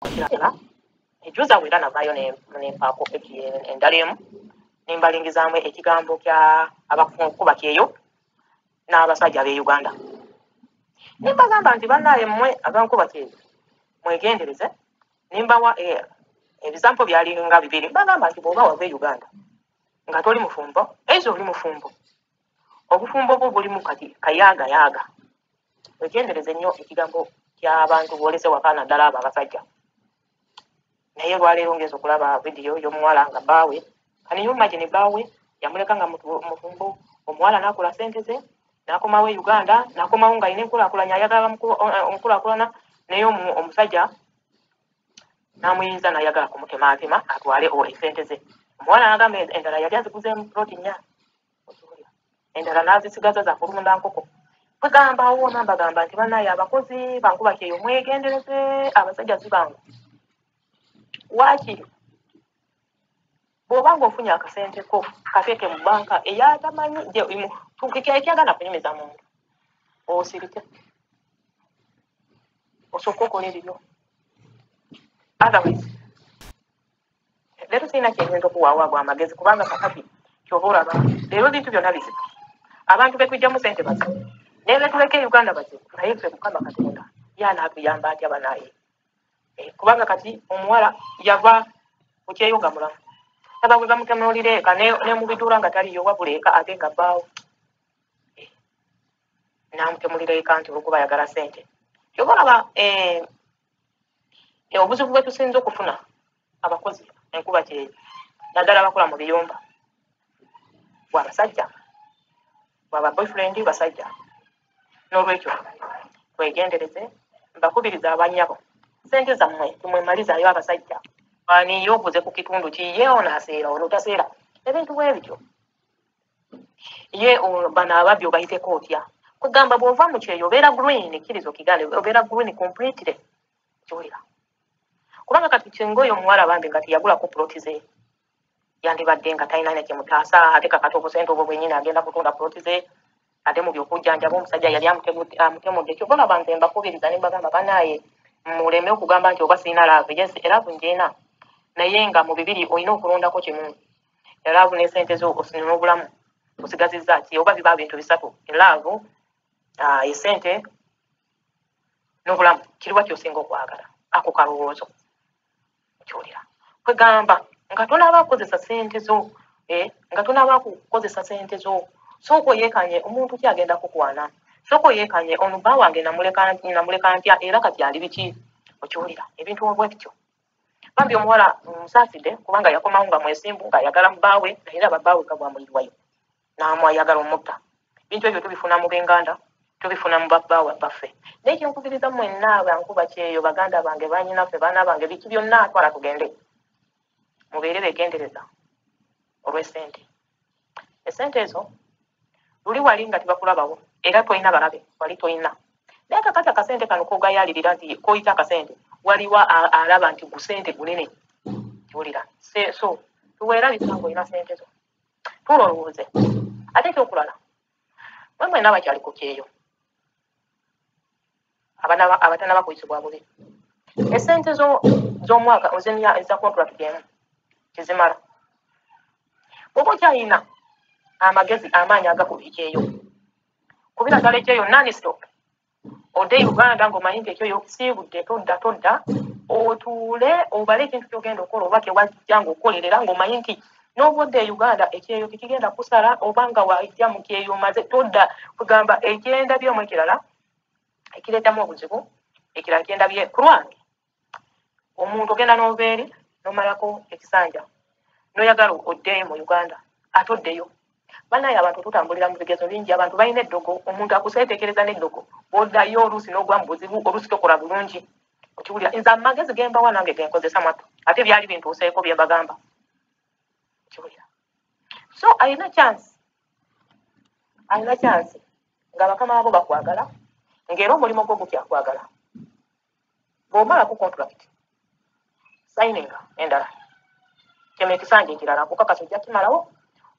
kirala ejuza wera navayo nempaako endalemu nembalingizaamu ekigambo kya abakuba kyeyo n'abasajja ab'e Uganda. Nimbagamba nti bannaaye mmwe abankuba kyeyo mwegendereze. Nimbawa ebisampo byalinga bibiri. Mbagamba nti bw'oba wava e Uganda nga toli mufumbo, ezo oli mufumbo, obufumbo bwo bulimu kati kayaagayaaga. Wegendereze nnyo ekigambo ky'abantu bw'olese wakaana ddala abo abasajja. Naye lwaleero ngeza okulaba vidiyo y'omuwala nga bbaawe, kani imagine bbaawe yamuleka nga mufumbo, omuwala n'akola ssente ze n'akomawo e Uganda, n'akomawo ng'alina enkulaakulanya, ayagala omukulaakulana, naye omusajja n'amuyinza n'ayagala kumutemaatema atwale essente ze. Omuwala n'agamba endala yali aziguzeemu puloti 4, endala n'azisigaza za kulunda nkoko. Bagambaawo nambagamba nti bannaaye abakozi bankuba kyeyo mwegendereze, abasajja si bangu. Waakiri bw'oba ng'ofunye akasente ko kateeke mu banka eyatamanyi ekyagala kunyumiza muntu osirike osooka okola ebibyo. Otherwise leero sirina kyengenda okuwaawabwa amagezi kubanga kakati ky'oba olaba leero bintu byonna bizibu. Abantu betujjamu ssente bazibu naye betuleka e Uganda bazibu, naye ffe Mukama Katonda y'anaatuyamba atya banaaye. Kubanga kati omuwala yava ku kyeyo nga mulamu. Aba bwe bamutemuulira eka ne mu bituula nga taliyo wabula eka ate nga bbaawo. N'amutemulira eka nti olw'okuba ayagala ssente. Ky'oba olaba obuzibu bwe tusinza okufuna abakozi enkuba kyeyo naddala abakola mu biyumba bw'abasajja, bw'aba boyfriend basajja. N'olwekyo twegendereze, mbakubiriza abannyabo ssente zammwe timwemalizaayo abasajja. Ani yobuze ku kitundu kiye onaaseera ono taseera ebintu bwe bityo. Ye bano ababbi obayiteko otya? Kugamba bw'ova mu kyeyo obeera green, kkiriza okigale, obeera green completely. Kiwulira kubanga kati kyengoyo omuwala bambi nga tiyagulako puloti ze, yandibadde nga talina ne kimutaasa, ate kakati obusente obwo bwennyini agenda kutunda puloti ze, ate mu by'okujjanjaba omusajja yali amutemudde. Kyova olaba nze mbakubiriza ne mbagamba bannaaye muleme okugamba nti oba sirina laavu. Yes, eraavu njeena, naye nga mu bibiri olina okulondako kimu. Eraavu n'essente zo n'obulamu osigazizza ki? Oba biba bintu bisatu: eraavu, essente n'obulamu. Kiriwa ky'osinga okwagala? Ako kalowoozo kyolira kwegamba nga tonaaba kukozesa ssente zo, nga tonaaba kukozesa ssente zo, sooka oyeekanye omuntu kyagenda kukwana, sooka oyeekanye ono bba wange namuleka ntya era kati ali biki. Okyolira ebintu bwe bityo. Bambi omuwala musaasidde kubanga yakomawo nga mwesimbu ng'ayagala bbaawe, naye era babbaawe gabwamulirwayo n'amwayagala omutta. Bintu ebyo tubifuna mu b'Enganda, tubifuna mu babbaawe baffe. Naye kyenkubiriza mwenna abankuba kyeyo, baganda bange, bannyinaffe, baana bange, biki byonna twala tugende mubeere beegendereza olw'essente. Essente ezo luli wali nga tibakulabawo era tolina balabe, wali tolina. Naye kakati akasente kano kogayalirira nti koyita akasente, waliwo alaba nti gu ssente gunene. Kiwulira so tuweera bisango olina ssente zo, tulowooze. Ate ekyokulala, mwe mwenna bakyali ku kyeyo abatanaba kuyisibwa bubi. Essente z'omwaka eza contract emu tezimala. Bw'oba okyalina amagezi amaanyi agakuba ekyeyo, kubira ddala ekyeyo non-stop, odde Uganda ng'omanyi nti ekyeyo siibudde, todda otuule obale ekintu ky'ogenda okola oba kewajja ng'okolerera ng'omanyi nti n'obodde e Uganda ekyeyo tekigenda kusala oba nga wajja mu kyeyo omaze todda. Kugamba ekyendabye ekirala ekireetamu obuzibu, ekirala kyendabye ku lwange, omuntu ogenda n'obeeri n'omalako ekisanja n'oyagala odde mu Uganda ate oddeyo. Bannaaye abantu tutambulira mu bigezo bingi, abantu balina eddogo, omuntu akuseetekereza n'eddogo, bw'oddayo oluusi n'ogwa mu buzibu, oluusi tokola bulungi. Okiwulira nze amagezi ge mbawa nange ge nkozesa mwattu, ate byali bintuuseeko bye mbagamba. Okiwulira so alina chance nga bakama abo bakwagala, ng'era omulimu gwo gukyakwagala. Bw'omala ku contract signinga endala kyema ekisanja ekirala nkukakasa ojja kimalawo,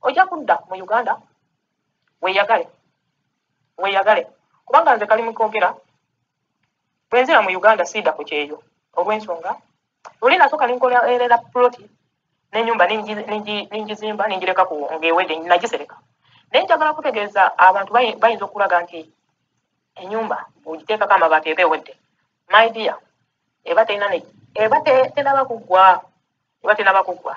ojja kudda mu Uganda weeyagale kubanga nze kali mukoogera bwe nzira mu Uganda siida ku kyeyo olw'ensonga luli nasooka ninkolerera ploti n'ennyumba ningizimba ningireka ng'ewedde nagisereka naye njagala kutegeeza abantu bayinza okulaga nti ennyumba bw'ogiteekako amabaati eba ewedde my dear eba tenaba kuggwa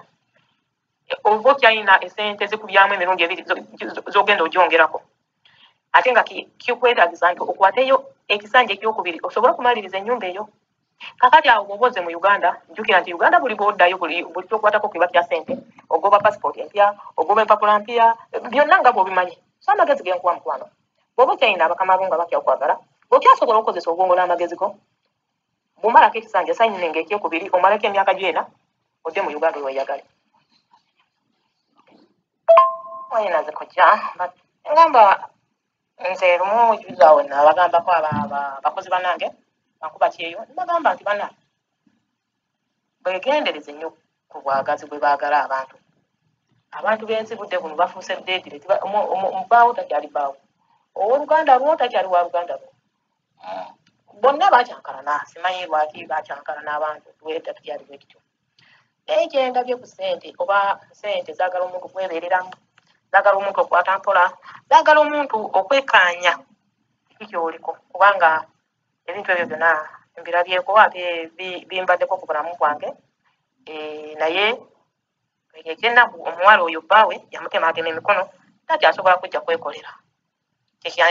oba okyalina esente zikubyamu emirundi ebiri z'ogenda ogyongerako ate nga kikwetaagisa nti okwateyo ekisanja ekyokubiri osobola okumaliriza ennyumba eyo kakati awo bw'oba ozze mu Uganda jjukira nti Uganda buli bw'oddayo buli kyokwatako kiba kya ssente ogoba passport empya ogoba empapula mpya byonna nga bw'obimanyi so amagezi genkuwa mukwano bw'oba okyalina abakama bo nga bakyakwagala bw'okyasobola okukozesa obwongo n'amagezi go bw'omalako ekisanja sayininga ekyokubiri omalako emyaka gyena odde mu Uganda weyagale wayinaze kujja ngamba nze lumu juzawe nabagambako abakozi bannange bakuba kyeyo nibagamba nti bannange begendereze nnyo ku bwagazi bwe baagala abantu b'ensi budde buno bafuuse deedire mubaawo takyali baawo ow'oluganda lwo takyali wa luganda lwo bonna bakyankalana simanyi lwaki bakyankalana abantu lweta tukyali bwe tutyo naye kyendabye ku ssente oba ssente zaagala omuntu kwebeereramu zaagala omuntu okwata mpola zaagala omuntu okwekaanya kikyoliko kubanga ebintu ebyo byonna mbirabyeko ate bimbaddeko ku bulamu bwange naye ekyennaku omuwala oyo bbaawe yamutematema emikono takyasobola kujja kwekolera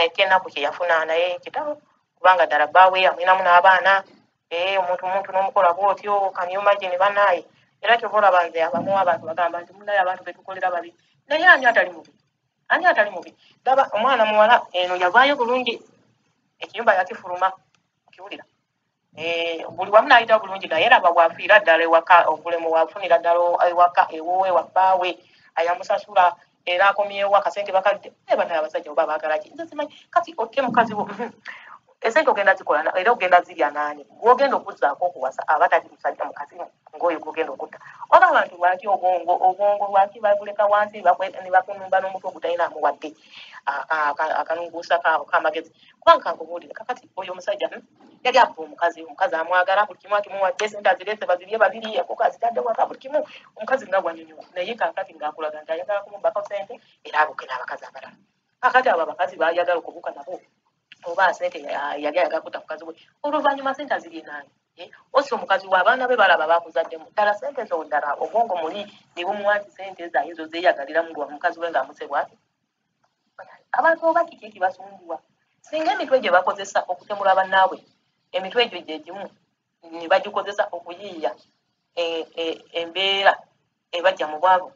ekyennaku kye yafuna naye kitabu kubanga ddala bbaawe amwinamu n'abaana omuntu n'omukola bw'otyo kamyumagini bannaaye era kyova olaba nze abamu abantu bagamba nti munnaye abantu betukolera babi naye ani atali mubi daba omwana muwala eno yavaayo bulungi ekiyumba yakifuluma kiwulira buli wamu n'ayita bulungi naye laba bwafiira ddala ewaka obulemu wafunira ddala ewaka ewoowe wabbaawe ayamusasula era akomyewo akasente bakadde banaye abasajja oba baagala ki nze simanyi kati otte mukazi wo esente ogenda zikola era ogenda zirya naani gwogenda okuzzaako okuwasa aba tali musajja mukazi ng'oyo gwogenda okutta oba abantu lwaki obwongo lwaki babuleka wansi ne bakunumba n'omutwe ogutalina amuwadde akanunguusa k'amagezi kubanga nkubuulire kakati oyo omusajja yali avuba omukazi amwagala buli kimu akimuwadde sente azirese bazirye babiri enkoko azitadde waka buli kimu omukazi nga gwanyonyola naye kakati ng'akulaga nti ayagala kumubbako sente era abuke n'abakazi abalala kakati abo abakazi baayagala okubuka nabo oba sente yali ayagala kutta mukazi we oluvannyuma sente azirye naani osi omukazi we abaana be balaba bakuzaddemu ddala sente zo ddala obwongo muli ne bumuwa nti sente zayo zo zeeyagaliramu lwa mukazi we ng'amusebwa ati abantu oba kiki ekibasumbuwa singa emitwe gye bakozesa okutemula bannaabwe emitwe egyo gye gimu ne bagikozesa okuyiiya embeera ebajja mu bwavu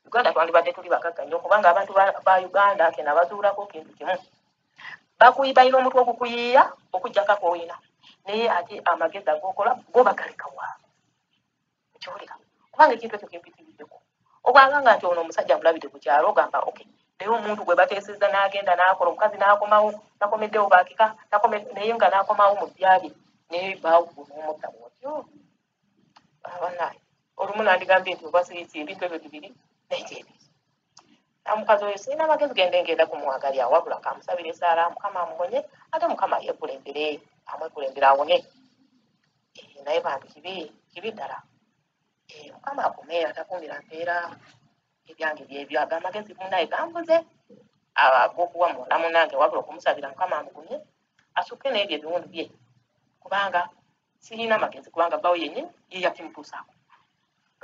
Uganda twandibadde tuli bagagga nnyo kubanga abantu ba Uganda kena bazuulako kintu kimu balina omutwe okukuyiiya okuggyako akooyina naye ate amagezi ag'okola go bagaleka waawe ekiwulira kubanga ekintu ekyo kimpitiriddeko obwaganga nti ono omusajja mulabire ku kyalo ogamba okay naye omuntu gwe bateesezza n'agenda n'akola omukazi n'akomawo nakomeddewo baakika naye nga n'akomawo mu byabye naye baawugu n'omutta bwotyo abanaaye olumu nandigambye nti oba siisi ebintu ebyo bibiri naye gyebiri omukazi oyo sirina amagezi gende ngenda kumuwagalya wabula kamusabira esaala mukama amuwonye ate mukama yeekulembere amwekulembere awone naye bantu kibi ddala mukama akume atakuumira mpeera ebyange byebyo aga amagezi munnaye gambuze ag'okuwa muwala munnange wabula okumusabira mukama amugumye asukke n'ebyo ebiwundu bye kubanga sirina amagezi kubanga bbawo yennyini ye yakimutuusaako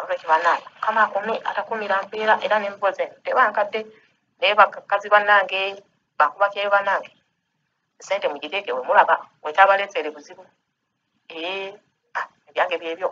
olwekyo bannange mukama akume atakuumira mpeera era n'embuzi eno tebankadde naye bakazi bannange bakubakyayo bannange sente mugiteeke we mulaba wetabaleetere buzibu ebyange byebyo